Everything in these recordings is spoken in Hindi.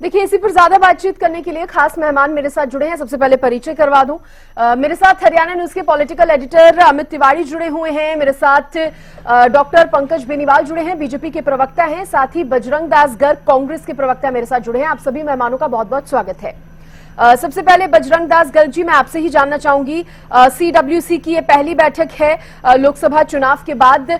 देखिए, इसी पर ज्यादा बातचीत करने के लिए खास मेहमान मेरे साथ जुड़े हैं। सबसे पहले परिचय करवा दूं, मेरे साथ हरियाणा न्यूज के पॉलिटिकल एडिटर अमित तिवारी जुड़े हुए हैं। मेरे साथ डॉक्टर पंकज बेनीवाल जुड़े हैं, बीजेपी के प्रवक्ता हैं। साथ ही बजरंग दास गर्ग, कांग्रेस के प्रवक्ता मेरे साथ जुड़े हैं। आप सभी मेहमानों का बहुत बहुत स्वागत है। सबसे पहले बजरंग दास गर्ग जी, मैं आपसे ही जानना चाहूंगी, सीडब्ल्यूसी की ये पहली बैठक है लोकसभा चुनाव के बाद।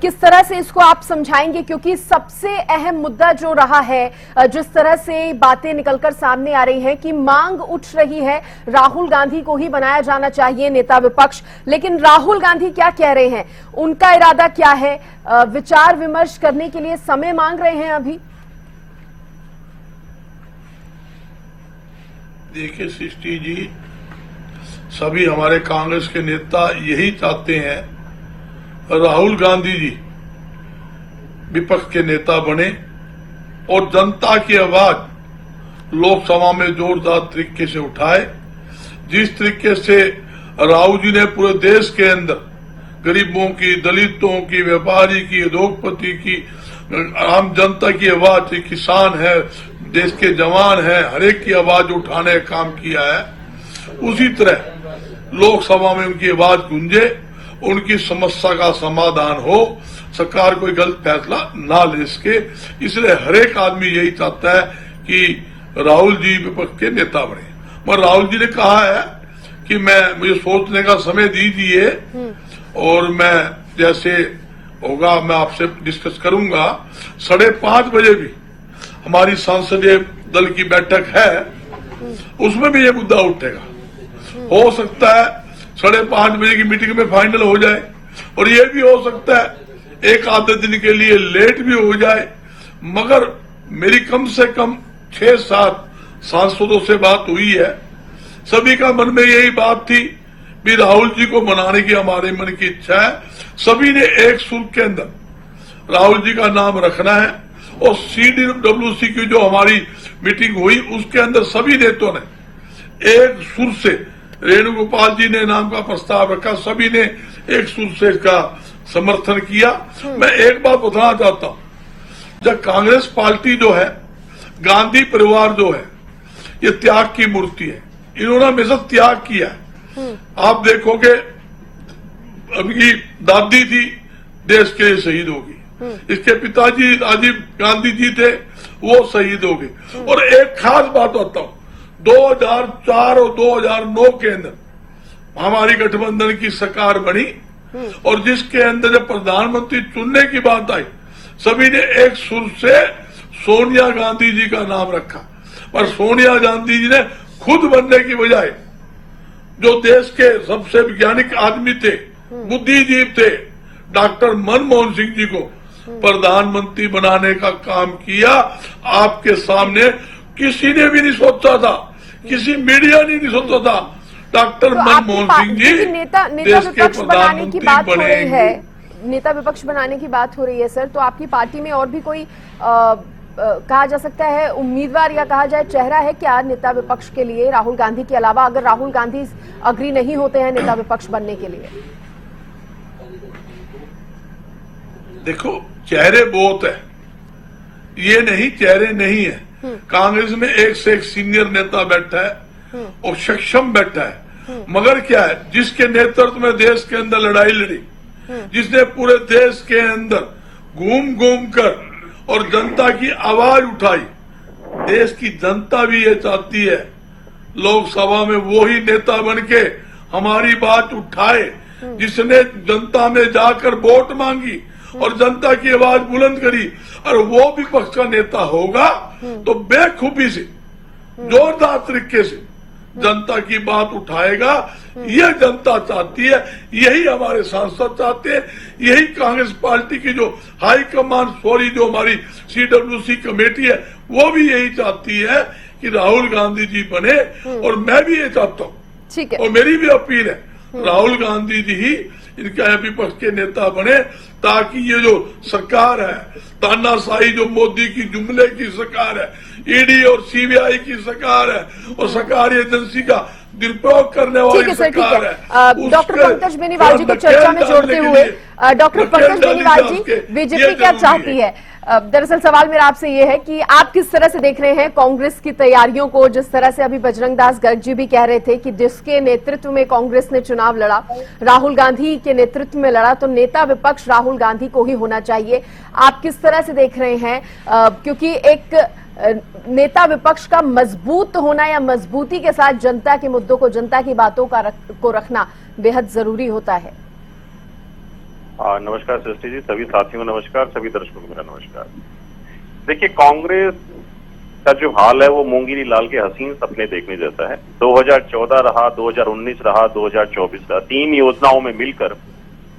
किस तरह से इसको आप समझाएंगे, क्योंकि सबसे अहम मुद्दा जो रहा है, जिस तरह से बातें निकलकर सामने आ रही हैं कि मांग उठ रही है राहुल गांधी को ही बनाया जाना चाहिए नेता विपक्ष, लेकिन राहुल गांधी क्या कह रहे हैं, उनका इरादा क्या है, विचार विमर्श करने के लिए समय मांग रहे हैं अभी? देखिए सृष्टि जी, सभी हमारे कांग्रेस के नेता यही चाहते हैं राहुल गांधी जी विपक्ष के नेता बने और जनता की आवाज लोकसभा में जोरदार तरीके से उठाए। जिस तरीके से राहुल जी ने पूरे देश के अंदर गरीबों की, दलितों की, व्यापारी की, उद्योगपति की, आम जनता की आवाज, किसान है, देश के जवान हैं, हर एक की आवाज उठाने का काम किया है। उसी तरह लोकसभा में उनकी आवाज गूंजे, उनकी समस्या का समाधान हो, सरकार कोई गलत फैसला ना ले सके। इसलिए हर एक आदमी यही चाहता है कि राहुल जी विपक्ष के नेता बने। मगर राहुल जी ने कहा है कि मुझे सोचने का समय दीजिए और मैं जैसे होगा मैं आपसे डिस्कस करूंगा। 5:30 बजे भी हमारी संसदीय दल की बैठक है, उसमें भी ये मुद्दा उठेगा। हो सकता है 5:30 बजे की मीटिंग में फाइनल हो जाए, और ये भी हो सकता है एक आधे दिन के लिए लेट भी हो जाए। मगर मेरी कम से कम 6-7 सांसदों से बात हुई है, सभी का मन में यही बात थी भी राहुल जी को मनाने की हमारे मन की इच्छा है। सभी ने एक सुर के अंदर राहुल जी का नाम रखना है, और सीडब्ल्यूसी की जो हमारी मीटिंग हुई उसके अंदर सभी नेताओं ने एक सुर से, रेणुगोपाल जी ने नाम का प्रस्ताव रखा, सभी ने एक सुर से इसका समर्थन किया। मैं एक बात बताना चाहता हूं, जब कांग्रेस पार्टी जो है, गांधी परिवार जो है, ये त्याग की मूर्ति है। इन्होंने हमेशा त्याग किया है। आप देखोगे अभी दादी थी, देश के लिए शहीद होगी, इसके पिताजी राजीव गांधी जी थे, वो शहीद हो गए। और एक खास बात बताता हूं, 2004 और 2009 के अंदर हमारी गठबंधन की सरकार बनी, और जिसके अंदर जब प्रधानमंत्री चुनने की बात आई, सभी ने एक सुर से सोनिया गांधी जी का नाम रखा। पर सोनिया गांधी जी ने खुद बनने की बजाय जो देश के सबसे वैज्ञानिक आदमी थे, बुद्धिजीवी थे, डॉक्टर मनमोहन सिंह जी को प्रधानमंत्री बनाने का काम किया। आपके सामने किसी ने भी नहीं सोचा था, किसी मीडिया ने नहीं सोचा था डॉक्टर मनमोहन सिंह जी नेता विपक्ष बनाने की बात हो रही है, नेता विपक्ष बनाने की बात हो रही है सर, तो आपकी पार्टी में और भी कोई कहा जा सकता है उम्मीदवार या कहा जाए चेहरा है क्या नेता विपक्ष के लिए राहुल गांधी के अलावा, अगर राहुल गांधी अग्री नहीं होते हैं नेता विपक्ष बनने के लिए? देखो, चेहरे बहुत है, ये नहीं चेहरे नहीं है। कांग्रेस में एक से एक सीनियर नेता बैठा है और सक्षम बैठा है। मगर क्या है, जिसके नेतृत्व में देश के अंदर लड़ाई लड़ी, जिसने पूरे देश के अंदर घूम घूम कर और जनता की आवाज उठाई, देश की जनता भी ये चाहती है लोकसभा में वही नेता बनके हमारी बात उठाए, जिसने जनता में जाकर वोट मांगी और जनता की आवाज बुलंद करी, और वो विपक्ष का नेता होगा तो बेखूबी से, जोरदार तरीके से जनता की बात उठाएगा। यह जनता चाहती है, यही हमारे सांसद चाहते हैं, यही कांग्रेस पार्टी की जो हाईकमान, जो हमारी सीडब्ल्यूसी कमेटी है, वो भी यही चाहती है कि राहुल गांधी जी बने, और मैं भी ये चाहता हूँ। ठीक है, और मेरी भी अपील है, राहुल गांधी जी ही इनका विपक्ष के नेता बने, ताकि ये जो सरकार है, तानाशाही जो मोदी की जुमले की सरकार है, ईडी और सीबीआई की सरकार है, और सरकारी एजेंसी का दुरुपयोग करने वाली सरकार है। डॉक्टर पंकज बेनीवाल जी को चर्चा में जोड़ते हुए, डॉक्टर पंकज बेनीवाल जी, बीजेपी क्या चाहती है? दरअसल सवाल मेरा आपसे ये है कि आप किस तरह से देख रहे हैं कांग्रेस की तैयारियों को, जिस तरह से अभी बजरंग दास गर्ग जी भी कह रहे थे कि जिसके नेतृत्व में कांग्रेस ने चुनाव लड़ा, राहुल गांधी के नेतृत्व में लड़ा, तो नेता विपक्ष राहुल गांधी को ही होना चाहिए। आप किस तरह से देख रहे हैं, क्योंकि एक नेता विपक्ष का मजबूत होना या मजबूती के साथ जनता के मुद्दों को, जनता की बातों को रखना बेहद जरूरी होता है। नमस्कार सृष्टि जी, सभी साथियों को नमस्कार, सभी दर्शकों को मेरा नमस्कार। देखिए, कांग्रेस का जो हाल है वो मूंगेरी लाल के हसीन सपने देखने जैसा है। 2014 रहा, 2019 रहा, 2024 रहा, 3 योजनाओं में मिलकर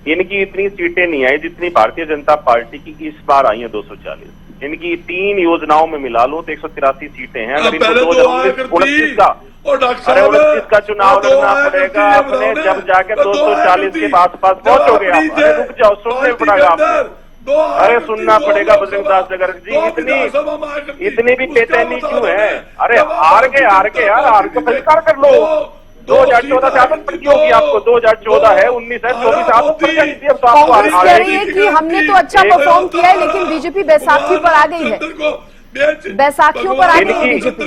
इनकी इतनी सीटें नहीं आई जितनी भारतीय जनता पार्टी की इस बार आई है 240। इनकी 3 योजनाओं में मिला लो तो 183 सीटें हैं। अगर इनको 2029 का अरे 29 का चुनाव लड़ना पड़ेगा अपने, जब जाके 240 के आसपास पहुंचोगे आप। अरे रुक जाओ, सुनने पड़ेगा आपने, अरे सुनना पड़ेगा बजरंग दास गर्ग जी। इतनी भी बेचैनी क्यों है? अरे हार के यार, हार को स्वीकार कर लो। 2014 से आदत पड़ी होगी आपको, 2014 है, 19 है, 24 आदत पड़ जाएगी। अब तो आपको कह रही है कि हमने तो अच्छा परफॉर्म किया है, लेकिन बीजेपी बैसाखी पर आ गई है, बैसाखियों पर आ गई है बीजेपी।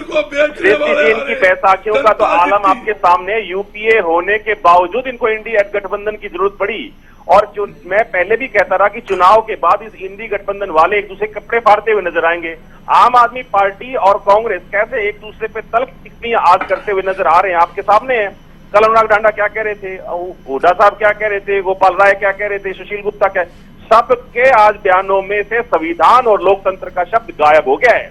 इनकी बैसाखियों का तो आलम आपके सामने। यूपीए होने के बावजूद इनको इंडिया गठबंधन की जरूरत पड़ी। और जो मैं पहले भी कहता रहा कि चुनाव के बाद इस इंडी गठबंधन वाले एक दूसरे कपड़े फाड़ते हुए नजर आएंगे। आम आदमी पार्टी और कांग्रेस कैसे एक दूसरे पे तल्ख टिप्पणी आज करते हुए नजर आ रहे हैं, आपके सामने है। कल अनुराग डांडा क्या कह रहे थे, हुड्डा साहब क्या कह रहे थे, गोपाल राय क्या कह रहे थे, सुशील गुप्ता क्या, सबके आज बयानों में से संविधान और लोकतंत्र का शब्द गायब हो गया है।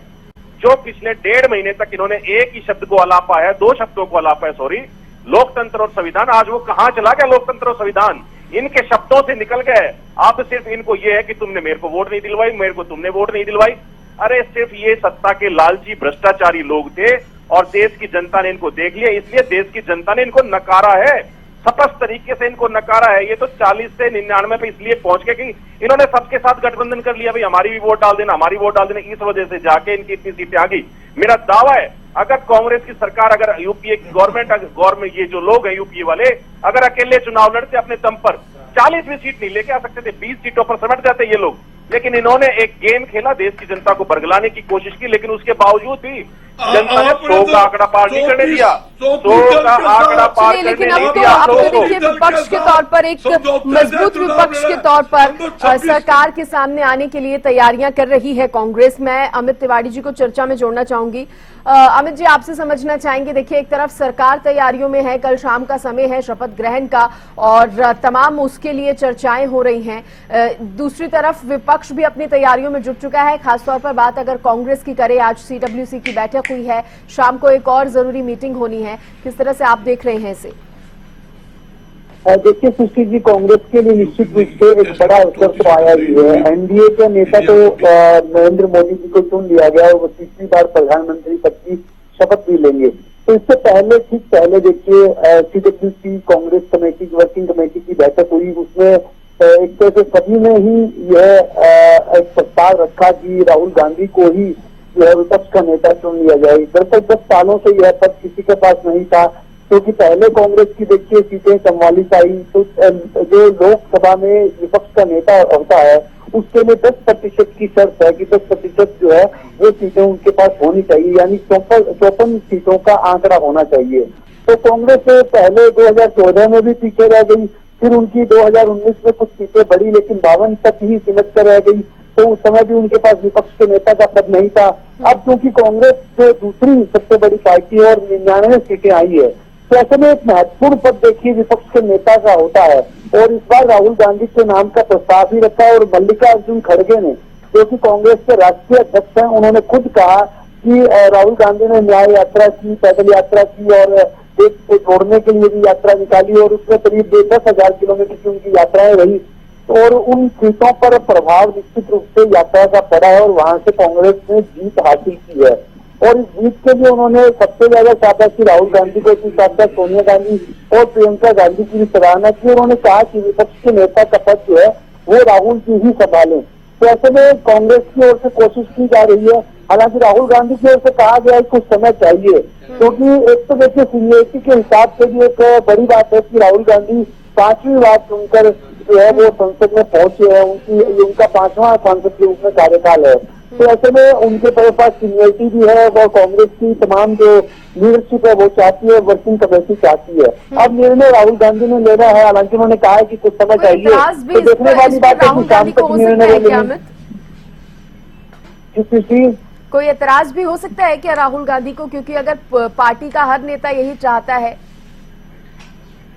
जो पिछले 1.5 महीने तक इन्होंने एक ही शब्द को अलापा है, 2 शब्दों को अलापा है, सॉरी, लोकतंत्र और संविधान, आज वो कहां चला गया लोकतंत्र और संविधान? इनके शब्दों से निकल गए। अब सिर्फ इनको ये है कि तुमने मेरे को वोट नहीं दिलवाई, मेरे को तुमने वोट नहीं दिलवाई। अरे सिर्फ ये सत्ता के लालची भ्रष्टाचारी लोग थे और देश की जनता ने इनको देख लिया, इसलिए देश की जनता ने इनको नकारा है, स्पष्ट तरीके से इनको नकारा है। ये तो 40 से 99 पे इसलिए पहुंच गए कि इन्होंने सबके साथ गठबंधन कर लिया, भाई हमारी भी वोट डाल देना, हमारी वोट डाल देना। इस वजह से जाके इनकी इतनी सीटें आ गई। मेरा दावा है, अगर कांग्रेस की सरकार, अगर यूपीए की गवर्नमेंट ये जो लोग हैं यूपीए वाले, अगर अकेले चुनाव लड़ते अपने दम पर, 40 भी सीट नहीं लेके आ सकते थे, 20 सीटों पर सिमट जाते ये लोग। लेकिन इन्होंने एक गेम खेला, देश की जनता को बरगलाने की कोशिश की, लेकिन उसके बावजूद भी जनता ने 100 का आंकड़ा पार नहीं करने दिया। 100 का आंकड़ा पार करने नहीं दिया। अब तो देखिए, विपक्ष के तौर पर, एक मजबूत विपक्ष के तौर पर सरकार के सामने आने के लिए तैयारियां कर रही है कांग्रेस। मैं अमित तिवारी जी को चर्चा में जोड़ना चाहूंगी। अमित जी, आपसे समझना चाहेंगे, देखिए एक तरफ सरकार तैयारियों में है, कल शाम का समय है शपथ ग्रहण का और तमाम उसके लिए चर्चाएं हो रही हैं, दूसरी तरफ विपक्ष भी अपनी तैयारियों में जुट चुका है। खासतौर पर बात अगर कांग्रेस की करें, आज सीडब्ल्यूसी की बैठक हुई है, शाम को एक और जरूरी मीटिंग होनी है, किस तरह से आप देख रहे हैं इसे? देखिए सुशील जी, कांग्रेस के लिए निश्चित रूप से एक बड़ा अवसर तो आया ही है। एनडीए के नेता तो नरेंद्र मोदी जी को चुन लिया गया और वो 3री बार प्रधानमंत्री पद की शपथ भी लेंगे। तो इससे पहले, ठीक पहले देखिए, CWC Congress committee, working committee की बैठक हुई। उसमें एक तरह से सभी ने ही यह एक प्रस्ताव रखा कि राहुल गांधी को ही जो है विपक्ष का नेता चुन लिया जाए। दरअसल 10 सालों से यह पद किसी के पास नहीं था, क्योंकि पहले कांग्रेस की देखिए सीटें 44 आई, तो जो लोकसभा में विपक्ष का नेता होता है उसके लिए 10% की शर्त है कि 10% जो है वो सीटें उनके पास होनी चाहिए, यानी 54 सीटों का आंकड़ा होना चाहिए। तो कांग्रेस पहले 2014 में भी पीछे रह गई, फिर उनकी 2019 में कुछ सीटें बढ़ी, लेकिन 52 तक ही सिमट कर रह गई। तो उस समय भी उनके पास विपक्ष के नेता का पद नहीं था। अब क्योंकि कांग्रेस जो दूसरी सबसे बड़ी पार्टी है और 99 सीटें आई है, तो ऐसे में एक महत्वपूर्ण पद देखिए विपक्ष के नेता का होता है। और इस बार राहुल गांधी के नाम का प्रस्ताव भी रखा है। और मल्लिकार्जुन खड़गे ने, जो कि कांग्रेस के राष्ट्रीय अध्यक्ष हैं, उन्होंने खुद कहा कि राहुल गांधी ने न्याय यात्रा की, पैदल यात्रा की और देश को जोड़ने के लिए भी यात्रा निकाली और उसमें करीब 10,000 किलोमीटर की उनकी यात्राएं रही। और उन सीटों पर प्रभाव निश्चित रूप से यात्रा का पड़ा है और वहां से कांग्रेस ने जीत हासिल की है। और इस जीत के लिए उन्होंने सबसे ज्यादा शाबाशी राहुल गांधी को, साथ सोनिया गांधी और प्रियंका गांधी की भी सराहना की। उन्होंने कहा कि विपक्ष के नेता का पद जो है वो राहुल जी ही संभालें। तो ऐसे में कांग्रेस की ओर से कोशिश की जा रही है। हालांकि राहुल गांधी की ओर से कहा गया है कुछ समय चाहिए, क्योंकि एक तो देखिए सीनियरिटी के हिसाब से भी एक बड़ी बात है कि राहुल गांधी 5वीं बार चुनकर जो है वो संसद में पहुंचे हैं, उनका 5वां सांसद के रूप में कार्यकाल है। तो ऐसे में उनके पास सीनियरिटी भी है, वो कांग्रेस की तमाम जो लीडरशिप है वो चाहती है, वर्किंग कमेटी चाहती है। अब निर्णय राहुल गांधी ने लेना है, हालांकि उन्होंने कहा है कि कुछ समय चाहिए, तो देखने वाली बात है कि शाम तक निर्णय लेंगे। कोई एतराज भी हो सकता है क्या राहुल गांधी को, क्योंकि अगर पार्टी का हर नेता यही चाहता है?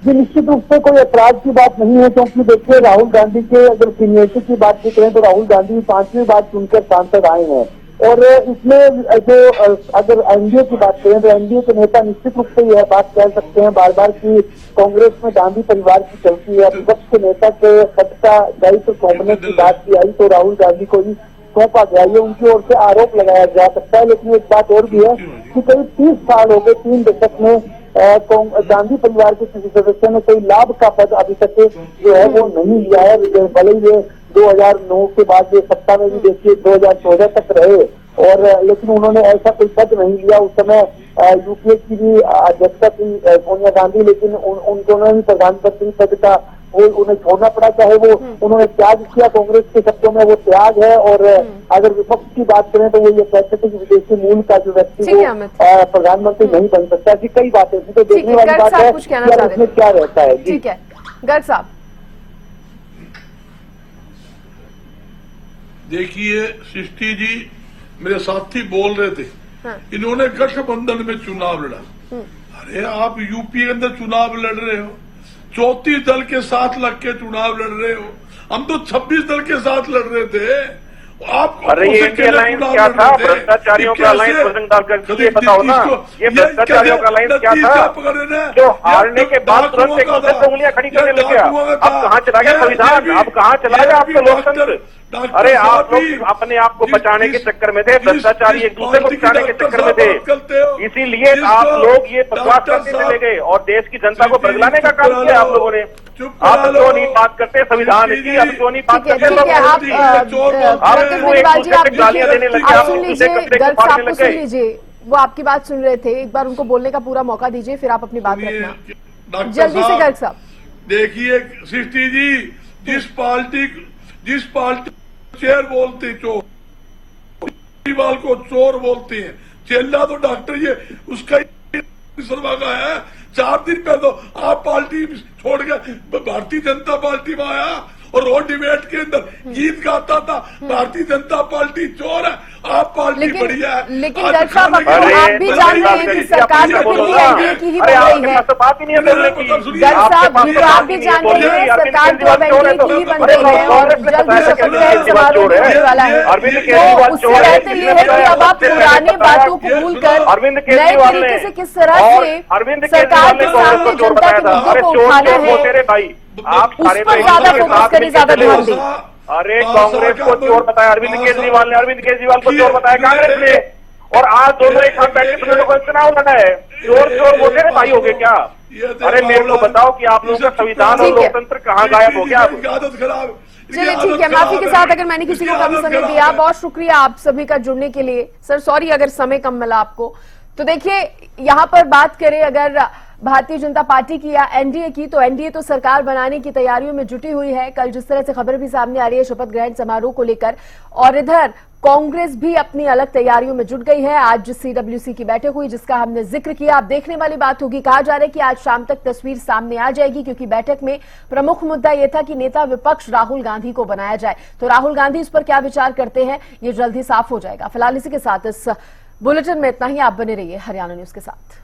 जी निश्चित रूप से कोई ऐतराज की बात नहीं है, क्योंकि देखिए राहुल गांधी के अगर सीनियरिटी की बात भी करें तो राहुल गांधी 5वीं बार चुनकर सांसद आए हैं। और इसमें जो अगर एनडीए की बात करें तो एनडीए के नेता निश्चित रूप से यह बात कह सकते हैं बार बार कि कांग्रेस में गांधी परिवार की चलती है, विपक्ष के नेता के पद का दायित्व सौंपने की बात की आई तो राहुल गांधी को ही सौंपा गया, ये उनकी ओर से आरोप लगाया जा सकता है। लेकिन एक बात और भी है कि करीब 30 साल हो गए, 3 दशक में गांधी परिवार के किसी सदस्य ने कोई लाभ का पद अभी तक जो है वो नहीं लिया है। भले ही ये 2009 के बाद ये सत्ता में भी देखिए 2014 तक रहे, और लेकिन उन्होंने ऐसा कोई पद नहीं लिया। उस समय यूपीए की भी अध्यक्षा थी सोनिया गांधी, लेकिन उन्होंने भी प्रधानमंत्री पद का वो उन्हें छोड़ना पड़ा, चाहे वो उन्होंने त्याग किया, कांग्रेस के शब्दों में वो त्याग है। और अगर विपक्ष की बात करें तो वो ये कहते थे कि विदेशी मूल का जो व्यक्ति वो प्रधानमंत्री नहीं बन सकता। ऐसी कई बातें थी, तो देखने वाली बात है कि इसमें क्या रहता है। ठीक है गर्ग साहब। देखिए सृष्टि जी, मेरे साथी बोल रहे थे, इन्होंने गठबंधन में चुनाव लड़ा। अरे आप यूपी के अंदर चुनाव लड़ रहे हो, 34 दल के साथ लग के चुनाव लड़ रहे हो, हम तो 26 दल के साथ लड़ रहे थे। आपको अरे ये अलायंस क्या था? भ्रष्टाचारियों का अलायंस बजरंग दल करके, ये बताओ ना, ये भ्रष्टाचारियों का अलायंस क्या था? जो हारने के बाद तुरंत एक दूसरे को उंगलियां खड़ी करने लग गया। अब कहाँ चला गया संविधान? अब कहाँ चला गया आपका लोकतंत्र? अरे आप लोग अपने आप को बचाने के चक्कर में थे, भ्रष्टाचारी एक दूसरे को बचाने के चक्कर में थे, इसीलिए आप लोग ये बकवास करते चले गए और देश की जनता को बदलाने का काम किया आप लोगों ने। आप क्यों नहीं बात करते संविधान की? आप क्यों नहीं बात करते? गालियां देने लगे, आप दूसरे कपड़े को फाड़ने लग गए। वो आपकी बात सुन रहे थे, एक बार उनको बोलने का पूरा मौका दीजिए, फिर आप अपनी बात रखना जल्दी से। गर्ग साहब देखिए सृष्टि जी, जिस पार्टी चेयर बोलती चोर, केजरीवाल को चोर बोलती है, चेल्ला तो डॉक्टर ये उसका सर्वा का है। 4 दिन पहले तो आप पार्टी छोड़ के भारतीय जनता पार्टी में आया और रोड डिबेट के अंदर गीत गाता था, भारतीय जनता पार्टी चोर है, आप पार्टी बढ़िया है। लेकिन गर्ग साहब आप भी जान रहे हैं कि सरकार तो फिर भी एनडीए की ही बन रही है। बात ही नहीं है बोलने की। गर्ग साहब आप भी जान रहे हैं सरकार तो अब एनडीए की ही बन रही है और जल्द ही शपथ ग्रहण समारोह होने वाला है। तो उससे रहते ये है कि अब आप पुरानी बातों को भूलकर नए तरीके से किस तरह से सरकार के सामने जनता के मुद्दों को उठाना है, आप उस पर ज्यादा फोकस करें, ज्यादा ध्यान दें। अरे कांग्रेस को चोर बताया अरविंद केजरीवाल ने, अरविंद केजरीवाल को चोर बताया कांग्रेस ने, और आज दोनों एक साथ बैठे दोनों को चुनाव लड़ा है। चोर बोलते भाई हो गए क्या? अरे मेरे को बताओ कि आप लोगों का संविधान और लोकतंत्र कहाँ गायब हो गया? चलिए ठीक है, माफी के साथ अगर मैंने किसी को कम समय दिया, बहुत शुक्रिया आप सभी का जुड़ने के लिए। सर सॉरी अगर समय कम मिला आपको। तो देखिए यहाँ पर बात करें अगर भारतीय जनता पार्टी की या एनडीए की, तो एनडीए तो सरकार बनाने की तैयारियों में जुटी हुई है। कल जिस तरह से खबर भी सामने आ रही है शपथ ग्रहण समारोह को लेकर, और इधर कांग्रेस भी अपनी अलग तैयारियों में जुट गई है। आज सीडब्ल्यूसी की बैठक हुई जिसका हमने जिक्र किया, अब देखने वाली बात होगी। कहा जा रहा है कि आज शाम तक तस्वीर सामने आ जाएगी, क्योंकि बैठक में प्रमुख मुद्दा यह था कि नेता विपक्ष राहुल गांधी को बनाया जाए। तो राहुल गांधी इस पर क्या विचार करते हैं ये जल्द ही साफ हो जाएगा। फिलहाल इसी के साथ इस बुलेटिन में इतना ही। आप बने रहिए हरियाणा न्यूज के साथ।